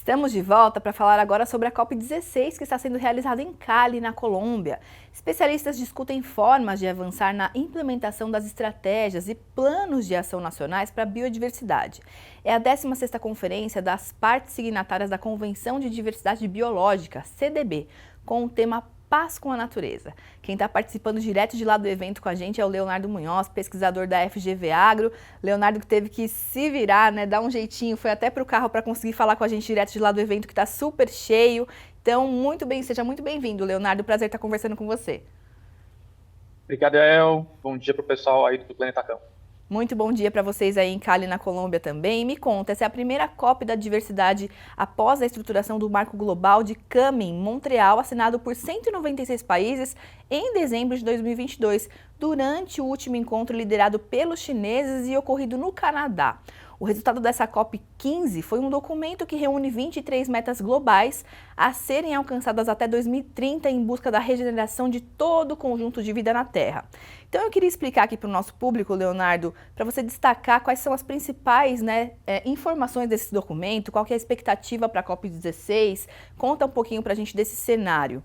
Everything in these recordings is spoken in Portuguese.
Estamos de volta para falar agora sobre a COP16 que está sendo realizada em Cali, na Colômbia. Especialistas discutem formas de avançar na implementação das estratégias e planos de ação nacionais para a biodiversidade. É a 16ª conferência das partes signatárias da Convenção de Diversidade Biológica, CDB, com o tema Paz com a Natureza. Quem está participando direto de lá do evento com a gente é o Leonardo Munhoz, pesquisador da FGV Agro. Leonardo que teve que se virar, né, dar um jeitinho, foi até para o carro para conseguir falar com a gente direto de lá do evento que está super cheio. Então, seja muito bem-vindo, Leonardo. Prazer estar conversando com você. Obrigado, El. Bom dia para o pessoal aí do Planeta Campo. Muito bom dia para vocês aí em Cali, na Colômbia também. Me conta, essa é a primeira COP da diversidade após a estruturação do Marco Global de CAM em Montreal, assinado por 196 países em dezembro de 2022, durante o último encontro liderado pelos chineses e ocorrido no Canadá. O resultado dessa COP15 foi um documento que reúne 23 metas globais a serem alcançadas até 2030 em busca da regeneração de todo o conjunto de vida na Terra. Então eu queria explicar aqui para o nosso público, Leonardo, para você destacar quais são as principais informações desse documento, qual que é a expectativa para a COP16, conta um pouquinho para a gente desse cenário.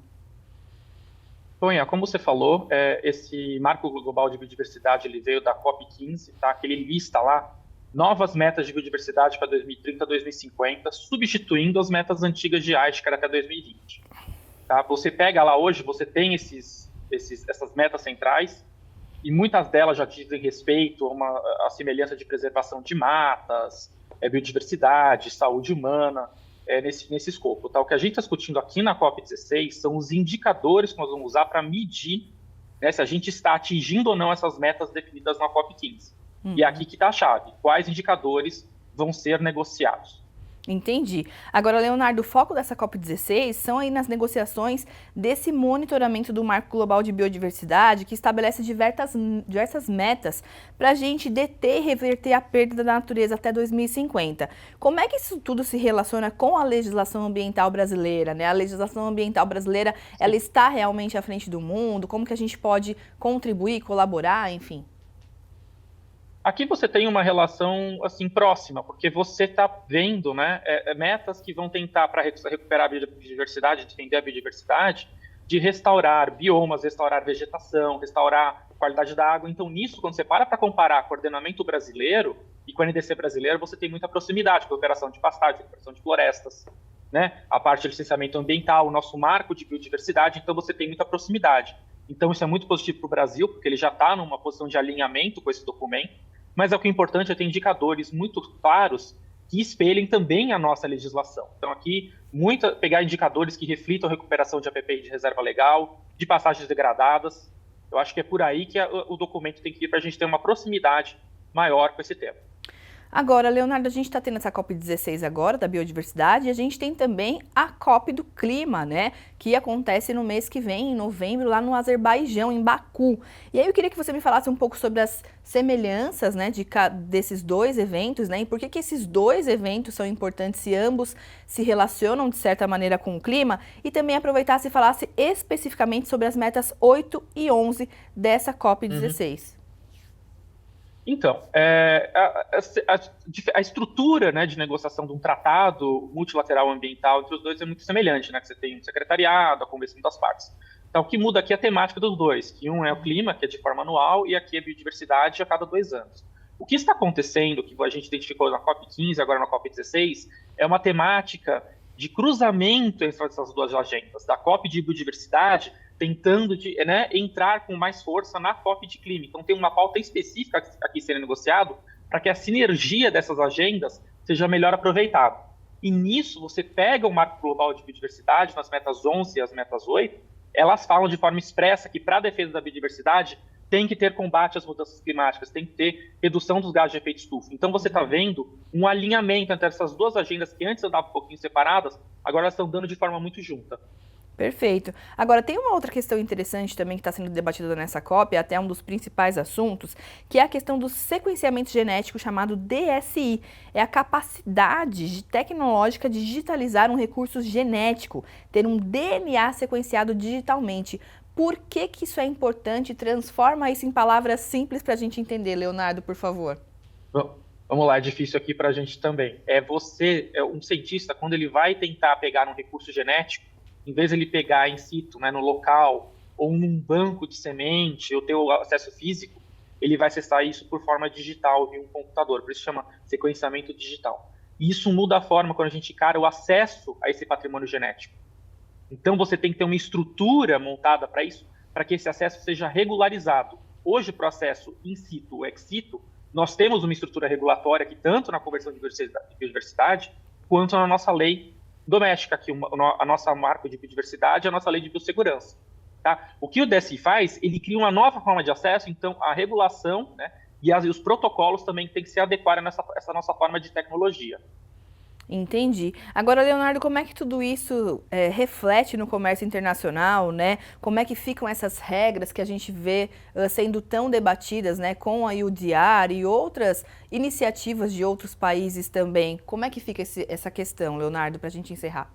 Bom, como você falou, esse Marco Global de Biodiversidade ele veio da COP15, tá? Que ele lista lá novas metas de biodiversidade para 2030 a 2050, substituindo as metas antigas de Aichi, que era até 2020. Tá? Você pega lá hoje, você tem essas metas centrais, e muitas delas já dizem respeito a semelhança de preservação de matas, biodiversidade, saúde humana, nesse escopo. Tá? O que a gente está discutindo aqui na COP16 são os indicadores que nós vamos usar para medir, né, se a gente está atingindo ou não essas metas definidas na COP15. E é aqui que está a chave. Quais indicadores vão ser negociados? Entendi. Agora, Leonardo, o foco dessa COP16 são aí nas negociações desse monitoramento do Marco Global de Biodiversidade, que estabelece diversas metas para a gente deter e reverter a perda da natureza até 2050. Como é que isso tudo se relaciona com a legislação ambiental brasileira, né? A legislação ambiental brasileira, ela está realmente à frente do mundo? Como que a gente pode contribuir, colaborar, enfim? Aqui você tem uma relação assim próxima, porque você está vendo, né, metas que vão tentar para recuperar a biodiversidade, defender a biodiversidade, de restaurar biomas, restaurar vegetação, restaurar a qualidade da água. Então, nisso, quando você para coordenar com o ordenamento brasileiro e com a NDC brasileira, você tem muita proximidade, com a operação de pastagem, operação de florestas, né, a parte de licenciamento ambiental, o nosso marco de biodiversidade, então você tem muita proximidade. Então, isso é muito positivo para o Brasil, porque ele já está numa posição de alinhamento com esse documento. Mas o que é importante é ter indicadores muito claros que espelhem também a nossa legislação. Então, aqui, pegar indicadores que reflitam a recuperação de APP de reserva legal, de passagens degradadas. Eu acho que é por aí que o documento tem que ir para a gente ter uma proximidade maior com esse tema. Agora, Leonardo, a gente está tendo essa COP16 agora, da biodiversidade, e a gente tem também a COP do clima, né? Que acontece no mês que vem, em novembro, lá no Azerbaijão, em Baku. E aí eu queria que você me falasse um pouco sobre as semelhanças, né, desses dois eventos, né? E por que esses dois eventos são importantes, se ambos se relacionam, de certa maneira, com o clima. E também aproveitasse e falasse especificamente sobre as metas 8 e 11 dessa COP16. Então, a estrutura, né, de negociação de um tratado multilateral ambiental entre os dois é muito semelhante, né, que você tem um secretariado, a convenção das partes. Então, o que muda aqui é a temática dos dois, que um é o clima, que é de forma anual, e aqui é a biodiversidade a cada 2 anos. O que está acontecendo, que a gente identificou na COP15, agora na COP16, é uma temática de cruzamento entre essas duas agendas, da COP de biodiversidade, tentando entrar com mais força na COP de clima. Então, tem uma pauta específica aqui sendo negociado para que a sinergia dessas agendas seja melhor aproveitada. E nisso, você pega o Marco Global de Biodiversidade, nas metas 11 e as metas 8, elas falam de forma expressa que, para a defesa da biodiversidade, tem que ter combate às mudanças climáticas, tem que ter redução dos gases de efeito estufa. Então, você está vendo um alinhamento entre essas duas agendas que antes andavam um pouquinho separadas, agora elas estão dando de forma muito junta. Perfeito. Agora, tem uma outra questão interessante também que está sendo debatida nessa COP, até um dos principais assuntos, que é a questão do sequenciamento genético chamado DSI. É a capacidade tecnológica de digitalizar um recurso genético, ter um DNA sequenciado digitalmente. Por que isso é importante? Transforma isso em palavras simples para a gente entender, Leonardo, por favor. Vamos lá, é difícil aqui para a gente também. Um cientista, quando ele vai tentar pegar um recurso genético, em vez de ele pegar in situ, né, no local, ou num banco de semente, ou ter o acesso físico, ele vai acessar isso por forma digital via um computador, por isso chama sequenciamento digital. E isso muda a forma quando a gente encara o acesso a esse patrimônio genético. Então você tem que ter uma estrutura montada para isso, para que esse acesso seja regularizado. Hoje, o processo in situ ou ex situ, nós temos uma estrutura regulatória que tanto na Convenção de Biodiversidade, quanto na nossa lei doméstica, aqui, a nossa marco de biodiversidade e a nossa lei de biossegurança. Tá? O que o DSI faz, ele cria uma nova forma de acesso, então a regulação, né, e os protocolos também têm que se adequar a essa nossa forma de tecnologia. Entendi. Agora, Leonardo, como é que tudo isso reflete no comércio internacional, né? Como é que ficam essas regras que a gente vê sendo tão debatidas, né, com a UDR e outras iniciativas de outros países também? Como é que fica essa questão, Leonardo, para a gente encerrar?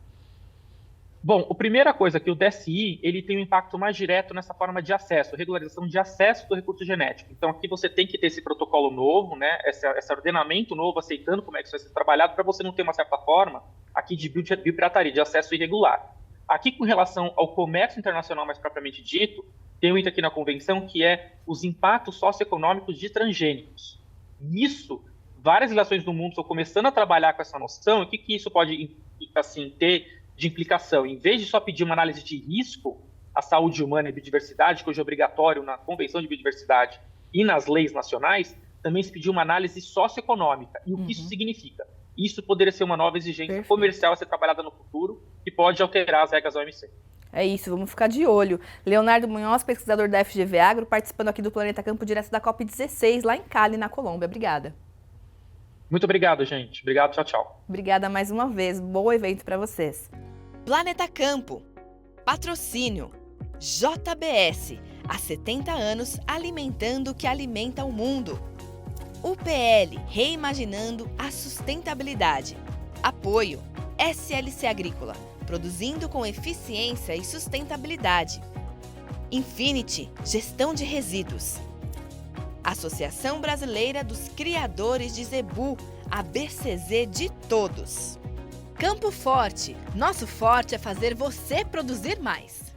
Bom, a primeira coisa é que o DSI ele tem um impacto mais direto nessa forma de acesso, regularização de acesso do recurso genético. Então, aqui você tem que ter esse protocolo novo, né, esse ordenamento novo, aceitando como é que isso vai ser trabalhado, para você não ter uma certa forma aqui de biopirataria, de acesso irregular. Aqui, com relação ao comércio internacional mais propriamente dito, tem um item aqui na convenção que é os impactos socioeconômicos de transgênicos. Isso, várias relações do mundo estão começando a trabalhar com essa noção, e o que isso pode, assim, ter de implicação. Em vez de só pedir uma análise de risco à saúde humana e biodiversidade, que hoje é obrigatório na Convenção de Biodiversidade e nas leis nacionais, também se pediu uma análise socioeconômica. E o que isso significa? Isso poderia ser uma nova exigência comercial a ser trabalhada no futuro, que pode alterar as regras da OMC. É isso, vamos ficar de olho. Leonardo Munhoz, pesquisador da FGV Agro, participando aqui do Planeta Campo, direto da COP16, lá em Cali, na Colômbia. Obrigada. Muito obrigado, gente. Obrigado, tchau, tchau. Obrigada mais uma vez. Bom evento para vocês. Planeta Campo. Patrocínio. JBS. Há 70 anos alimentando o que alimenta o mundo. UPL. Reimaginando a sustentabilidade. Apoio. SLC Agrícola. Produzindo com eficiência e sustentabilidade. Infinity. Gestão de resíduos. Associação Brasileira dos Criadores de Zebu. A BCZ de todos. Campo Forte. Nosso forte é fazer você produzir mais.